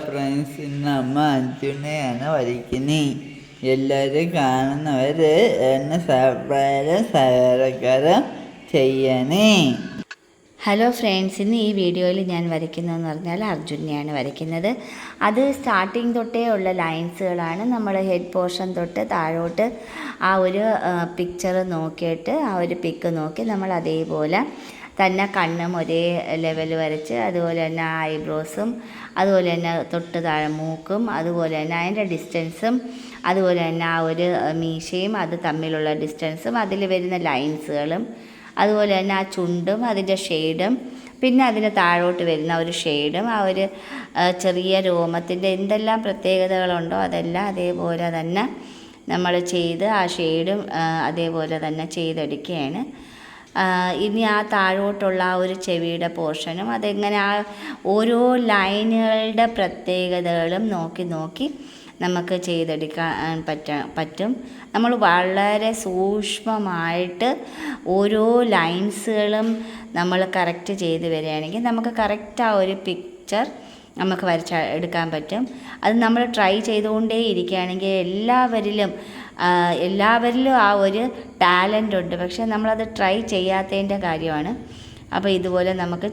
Friends, ഇന്ന് അമ്മ അർജുനെയാണ് വരയ്ക്കുന്നത്. എല്ലാവരും കാണുന്നവർ എന്നെ സഹകരണം ചെയ്യണേ. ഹലോ ഫ്രണ്ട്സ്, ഇന്ന് ഈ വീഡിയോയിൽ ഞാൻ വരയ്ക്കുന്നതെന്ന് പറഞ്ഞാൽ അർജുനെയാണ് വരയ്ക്കുന്നത്. അത് സ്റ്റാർട്ടിങ് തൊട്ടേ ഉള്ള ലൈൻസുകളാണ്. നമ്മൾ ഹെഡ് പോർഷൻ തൊട്ട് താഴോട്ട് ആ ഒരു പിക്ചർ നോക്കിയിട്ട് ആ ഒരു പിക്ക് നോക്കി നമ്മൾ അതേപോലെ തന്നെ കണ്ണും ഒരേ ലെവൽ വരച്ച്, അതുപോലെ തന്നെ ഐബ്രോസും, അതുപോലെ തന്നെ തൊട്ട് താഴെ മൂക്കും, അതുപോലെ തന്നെ അതിൻ്റെ ഡിസ്റ്റൻസും, അതുപോലെ തന്നെ ആ ഒരു മീശയും അത് തമ്മിലുള്ള ഡിസ്റ്റൻസും, അതിൽ വരുന്ന ലൈൻസുകളും, അതുപോലെ തന്നെ ആ ചുണ്ടും അതിൻ്റെ ഷെയ്ഡും, പിന്നെ അതിന് താഴോട്ട് വരുന്ന ഒരു ഷെയ്ഡും, ആ ഒരു ചെറിയ രോമത്തിൻ്റെ എന്തെല്ലാം പ്രത്യേകതകളുണ്ടോ അതെല്ലാം അതേപോലെ തന്നെ നമ്മൾ ചെയ്ത് ആ ഷെയ്ഡും അതേപോലെ തന്നെ ചെയ്തെടുക്കുകയാണ്. ഇനി ആ താഴോട്ടുള്ള ആ ഒരു ചെവിയുടെ പോർഷനും അതെങ്ങനെ ആ ഓരോ ലൈനുകളുടെ പ്രത്യേകതകളും നോക്കി നോക്കി നമുക്ക് ചെയ്തെടുക്കാൻ പറ്റും. നമ്മൾ വളരെ സൂക്ഷ്മമായിട്ട് ഓരോ ലൈൻസുകളും നമ്മൾ കറക്റ്റ് ചെയ്ത് വരികയാണെങ്കിൽ നമുക്ക് കറക്റ്റ് ആ ഒരു പിക്ചർ നമുക്ക് എടുക്കാൻ പറ്റും. അത് നമ്മൾ ട്രൈ ചെയ്തുകൊണ്ടേ ഇരിക്കുകയാണെങ്കിൽ എല്ലാവരിലും ആ ഒരു ടാലൻ്റ് ഉണ്ട്. പക്ഷേ നമ്മളത് ട്രൈ ചെയ്യാത്തതിൻ്റെ കാര്യമാണ്. അപ്പോൾ ഇതുപോലെ നമുക്ക്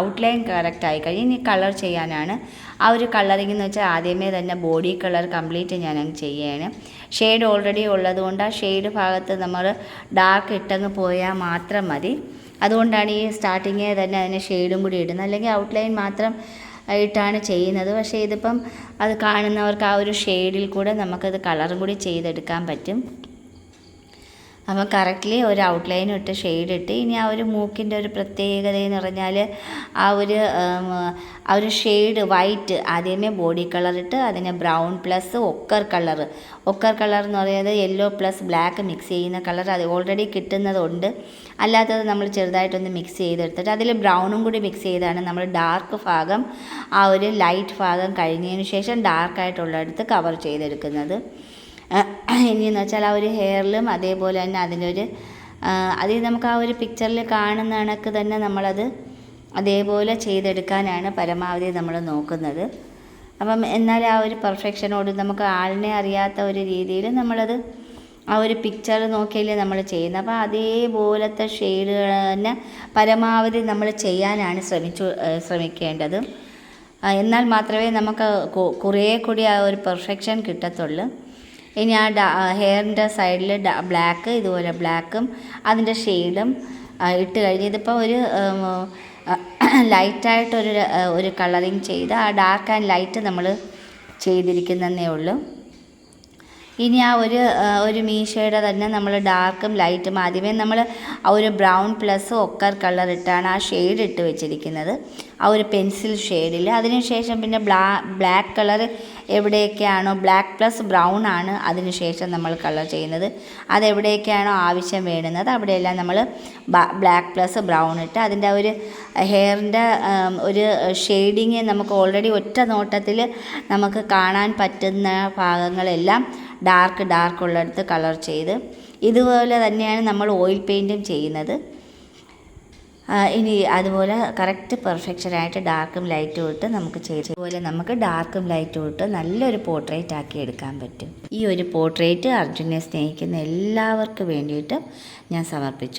ഔട്ട്ലൈൻ കറക്റ്റായി കഴിഞ്ഞ് ഇനി കളർ ചെയ്യാനാണ്. ആ ഒരു കളറിംഗ് എന്ന് വെച്ചാൽ ആദ്യമേ തന്നെ ബോഡി കളർ കംപ്ലീറ്റ് ഞാനങ്ങ് ചെയ്യുകയാണ്. ഷെയ്ഡ് ഓൾറെഡി ഉള്ളതുകൊണ്ട് ആ ഷെയ്ഡ് ഭാഗത്ത് നമ്മൾ ഡാർക്ക് ഇട്ടങ്ങ് പോയാൽ മാത്രം മതി. അതുകൊണ്ടാണ് ഈ സ്റ്റാർട്ടിങ്ങേ തന്നെ അതിന് ഷെയ്ഡും കൂടി ഇടുന്നത്. അല്ലെങ്കിൽ ഔട്ട്ലൈൻ മാത്രം ഇട്ടാണ് ചെയ്യുന്നത്. പക്ഷേ ഇതിപ്പം അത് കാണുന്നവർക്ക് ആ ഒരു ഷെയ്ഡിൽ കൂടെ നമുക്കത് കളറും കൂടി ചെയ്തെടുക്കാൻ പറ്റും. അപ്പം കറക്റ്റ്ലി ഒരു ഔട്ട്ലൈൻ ഇട്ട് ഷെയ്ഡ് ഇട്ട് ഇനി ആ ഒരു മൂക്കിൻ്റെ ഒരു പ്രത്യേകത എന്ന് പറഞ്ഞാൽ ആ ഒരു ഷെയ്ഡ് വൈറ്റ് ആദ്യമേ ബോഡി കളർ ഇട്ട് അതിന് ബ്രൗൺ പ്ലസ് ഒക്കർ കളർ എന്ന് പറയുന്നത് യെല്ലോ പ്ലസ് ബ്ലാക്ക് മിക്സ് ചെയ്യുന്ന കളർ അത് ഓൾറെഡി കിട്ടുന്നതുണ്ട്. അല്ലാത്തത് നമ്മൾ ചെറുതായിട്ടൊന്ന് മിക്സ് ചെയ്തെടുത്തിട്ട് അതിൽ ബ്രൗണും കൂടി മിക്സ് ചെയ്താണ് നമ്മൾ ഡാർക്ക് ഭാഗം ആ ഒരു ലൈറ്റ് ഭാഗം കഴിഞ്ഞതിന് ശേഷം ഡാർക്കായിട്ടുള്ളിടത്ത് കവർ ചെയ്തെടുക്കുന്നത്. ഇനിയെന്ന് വെച്ചാൽ ആ ഒരു ഹെയറിലും അതേപോലെ തന്നെ അതിൽ നമുക്ക് ആ ഒരു പിക്ചറിൽ കാണുന്ന കണക്ക് തന്നെ നമ്മളത് അതേപോലെ ചെയ്തെടുക്കാനാണ് പരമാവധി നമ്മൾ നോക്കുന്നത്. അപ്പം എന്നാൽ ആ ഒരു പെർഫെക്ഷനോട് നമുക്ക് ആളിനെ അറിയാത്ത ഒരു രീതിയിൽ നമ്മളത് ആ ഒരു പിക്ചർ നോക്കിയല്ലേ നമ്മൾ ചെയ്യുന്നത്. അപ്പോൾ അതേപോലത്തെ ഷെയ്ഡുകൾ തന്നെ പരമാവധി നമ്മൾ ചെയ്യാനാണ് ശ്രമിക്കേണ്ടത്. എന്നാൽ മാത്രമേ നമുക്ക് കുറേ കൂടി ആ ഒരു പെർഫെക്ഷൻ കിട്ടത്തുള്ളൂ. ഇനി ആ ഹെയറിൻ്റെ സൈഡിൽ ബ്ലാക്ക്, ഇതുപോലെ ബ്ലാക്കും അതിൻ്റെ ഷെയ്ഡും ഇട്ട് കഴിഞ്ഞ് ഇതിപ്പോൾ ഒരു ലൈറ്റായിട്ടൊരു കളറിങ് ചെയ്ത് ആ ഡാർക്ക് ആൻഡ് ലൈറ്റ് നമ്മൾ ചെയ്തിരിക്കുന്നതേ ഉള്ളൂ. ഇനി ആ ഒരു മീശയുടെ തന്നെ നമ്മൾ ഡാർക്കും ലൈറ്റും ആദ്യമേ നമ്മൾ ആ ഒരു ബ്രൗൺ പ്ലസ് ഒക്കർ കളർ ഇട്ടാണ് ആ ഷെയ്ഡ് ഇട്ട് വെച്ചിരിക്കുന്നത്, ആ ഒരു പെൻസിൽ ഷെയ്ഡിൽ. അതിനുശേഷം പിന്നെ ബ്ലാക്ക് കളർ എവിടെയൊക്കെയാണോ ബ്ലാക്ക് പ്ലസ് ബ്രൗൺ ആണ് അതിനുശേഷം നമ്മൾ കളർ ചെയ്യുന്നത്. അതെവിടെയൊക്കെയാണോ ആവശ്യം വേണ്ടുന്നത് അവിടെയെല്ലാം നമ്മൾ ബ്ലാക്ക് പ്ലസ് ബ്രൗൺ ഇട്ട് അതിൻ്റെ ഒരു ഹെയറിൻ്റെ ഒരു ഷെയ്ഡിങ് നമുക്ക് ഓൾറെഡി ഒറ്റ നോട്ടത്തിൽ നമുക്ക് കാണാൻ പറ്റുന്ന ഭാഗങ്ങളെല്ലാം ഡാർക്ക് ഉള്ളിടത്ത് കളർ ചെയ്ത് ഇതുപോലെ തന്നെയാണ് നമ്മൾ ഓയിൽ പെയിൻറ്റും ചെയ്യുന്നത്. ഇനി അതുപോലെ കറക്റ്റ് പെർഫെക്ഷനായിട്ട് ഡാർക്കും ലൈറ്റും ഇട്ട് നമുക്ക് അതുപോലെ നമുക്ക് ഡാർക്കും ലൈറ്റും ഇട്ട് നല്ലൊരു പോർട്രേറ്റ് ആക്കി എടുക്കാൻ പറ്റും. ഈ ഒരു പോർട്രേറ്റ് അർജുനെ സ്നേഹിക്കുന്ന എല്ലാവർക്കും വേണ്ടിയിട്ട് ഞാൻ സമർപ്പിച്ചു.